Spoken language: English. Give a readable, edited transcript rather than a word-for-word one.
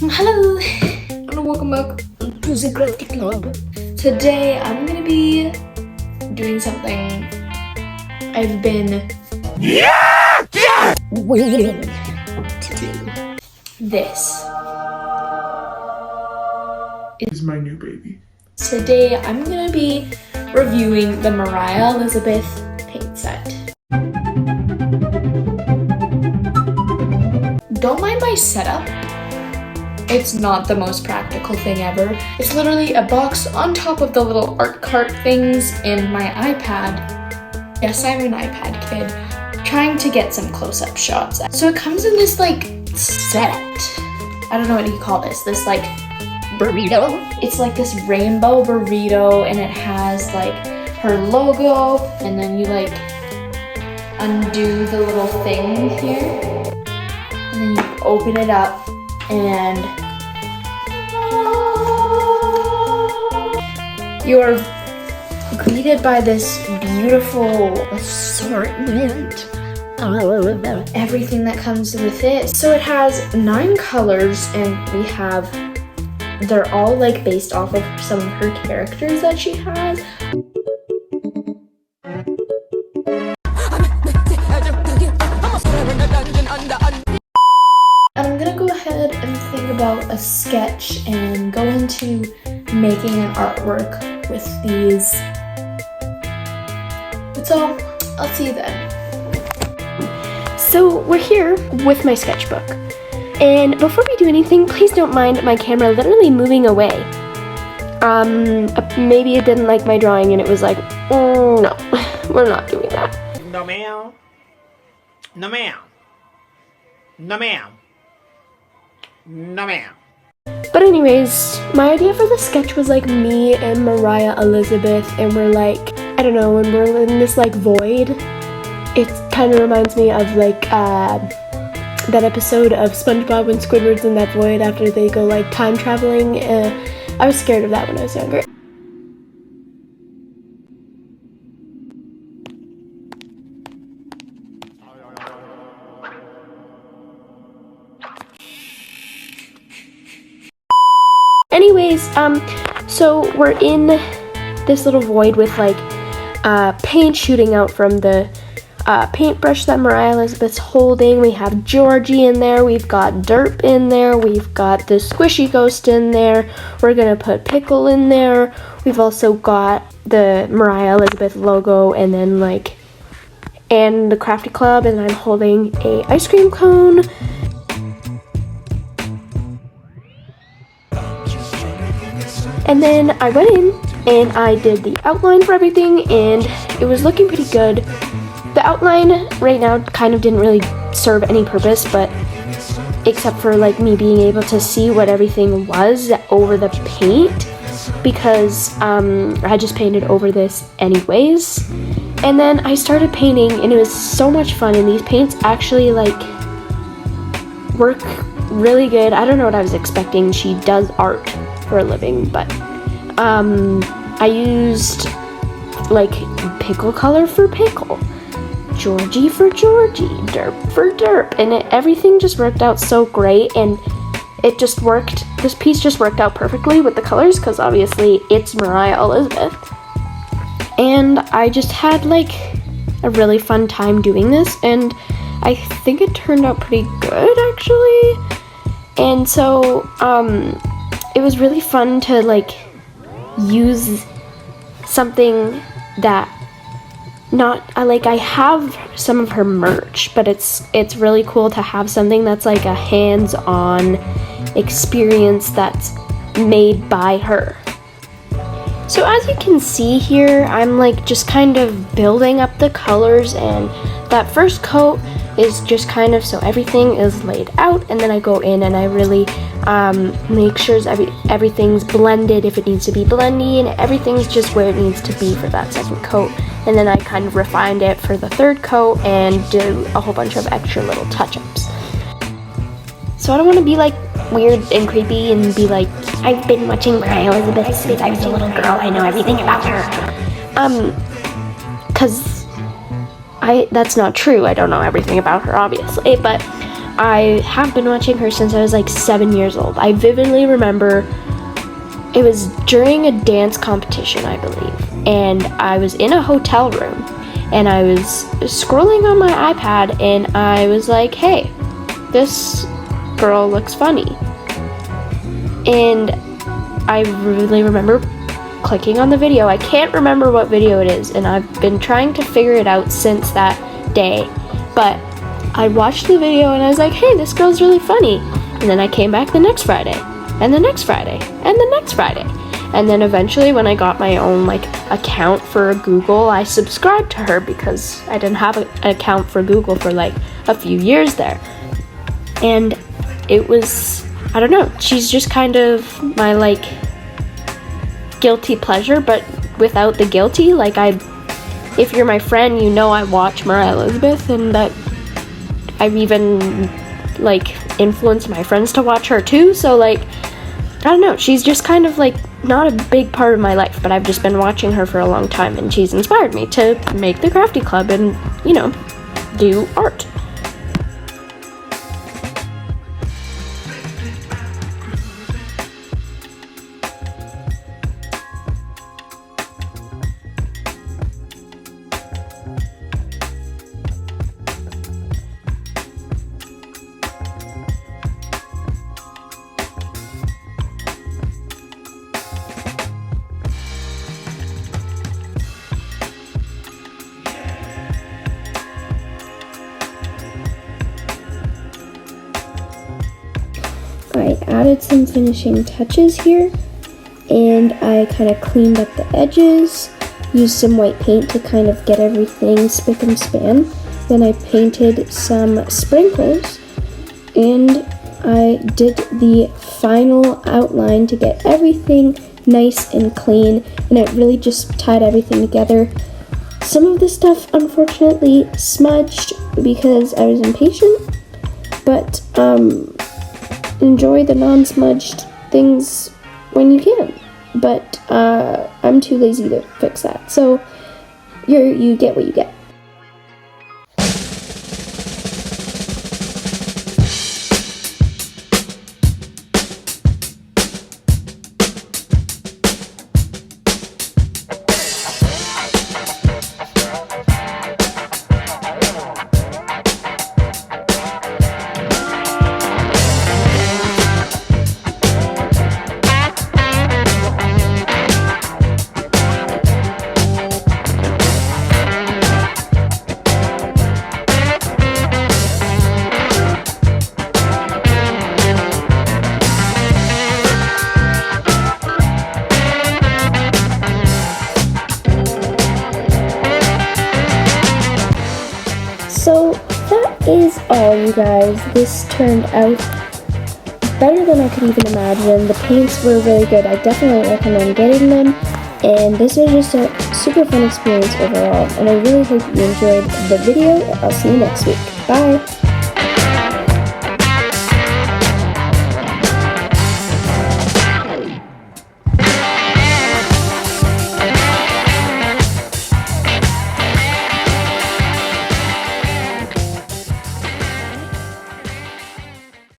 Hello and welcome back to the Crafty Club. Today I'm gonna be doing something I've been waiting to do. This is my new baby. Today I'm gonna be reviewing the MORIAH Elizabeth paint set. Don't mind my setup. It's not the most practical thing ever. It's literally a box on top of the little art cart things and my iPad. Yes, I'm an iPad kid, trying to get some close-up shots. So it comes in this like set. I don't know what you call this. This like burrito. It's like this rainbow burrito and it has like her logo and then you like undo the little thing here and then you open it up and you're greeted by this beautiful assortment of everything that comes with it. So it has 9 colors and they're all like based off of some of her characters that she has. And I'm gonna go ahead and think about a sketch and go into making an artwork with these. So I'll see you then. So we're here with my sketchbook. And before we do anything, please don't mind my camera literally moving away. Maybe it didn't like my drawing and it was like, no, we're not doing that. No ma'am. No ma'am. No ma'am. No ma'am. But anyways, my idea for the sketch was like me and MORIAH Elizabeth, and we're like, I don't know, when we're in this like void, it kind of reminds me of like that episode of SpongeBob when Squidward's in that void after they go like time traveling. I was scared of that when I was younger. Anyways, so we're in this little void with like paint shooting out from the paintbrush that MORIAH Elizabeth's holding. We have Georgie in there, we've got Derp in there, we've got the Squishy Ghost in there, we're gonna put Pickle in there, we've also got the MORIAH Elizabeth logo and then like, and the Crafty Club, and I'm holding a ice cream cone. And then I went in and I did the outline for everything and it was looking pretty good. The outline right now kind of didn't really serve any purpose, but except for like me being able to see what everything was over the paint, because I just painted over this anyways. And then I started painting and it was so much fun, and these paints actually like work really good. I don't know what I was expecting. She does art for a living, but I used like Pickle color for Pickle, Georgie for Georgie, Derp for Derp, and everything just worked out so great, and it just worked. This piece just worked out perfectly with the colors because obviously it's MORIAH Elizabeth, and I just had like a really fun time doing this, and I think it turned out pretty good actually. And so it was really fun to like use something that I have some of her merch, but it's really cool to have something that's like a hands-on experience that's made by her. So as you can see here, I'm like just kind of building up the colors, and that first coat is just kind of so everything is laid out, and then I go in and I really make sure everything's blended if it needs to be blendy, and everything's just where it needs to be for that second coat. And then I kind of refined it for the third coat and do a whole bunch of extra little touch-ups. So I don't want to be like weird and creepy and be like, I've been watching MORIAH Elizabeth since I was a little girl, I know everything about her. Cause that's not true. I don't know everything about her, obviously, but I have been watching her since I was like 7 years old. I vividly remember it was during a dance competition, I believe, and I was in a hotel room and I was scrolling on my iPad and I was like, hey, this girl looks funny. And I really remember clicking on the video. I can't remember what video it is, and I've been trying to figure it out since that day. But I watched the video and I was like, hey, this girl's really funny. And then I came back the next Friday, and the next Friday, and the next Friday. And then eventually when I got my own like account for Google, I subscribed to her because I didn't have an account for Google for like a few years there. And it was, I don't know, she's just kind of my like guilty pleasure, but without the guilty. Like, if you're my friend, you know I watch MORIAH Elizabeth, and that I've even like influenced my friends to watch her too. So like, I don't know, she's just kind of like not a big part of my life, but I've just been watching her for a long time, and she's inspired me to make the Crafty Club and, you know, do art. I added some finishing touches here, and I kind of cleaned up the edges, used some white paint to kind of get everything spick and span. Then I painted some sprinkles, and I did the final outline to get everything nice and clean, and it really just tied everything together. Some of the stuff unfortunately smudged because I was impatient, but enjoy the non-smudged things when you can. But I'm too lazy to fix that, so you get what you get. So that is all, you guys. This turned out better than I could even imagine. The paints were really good. I definitely recommend getting them. And this was just a super fun experience overall. And I really hope you enjoyed the video. I'll see you next week. Bye!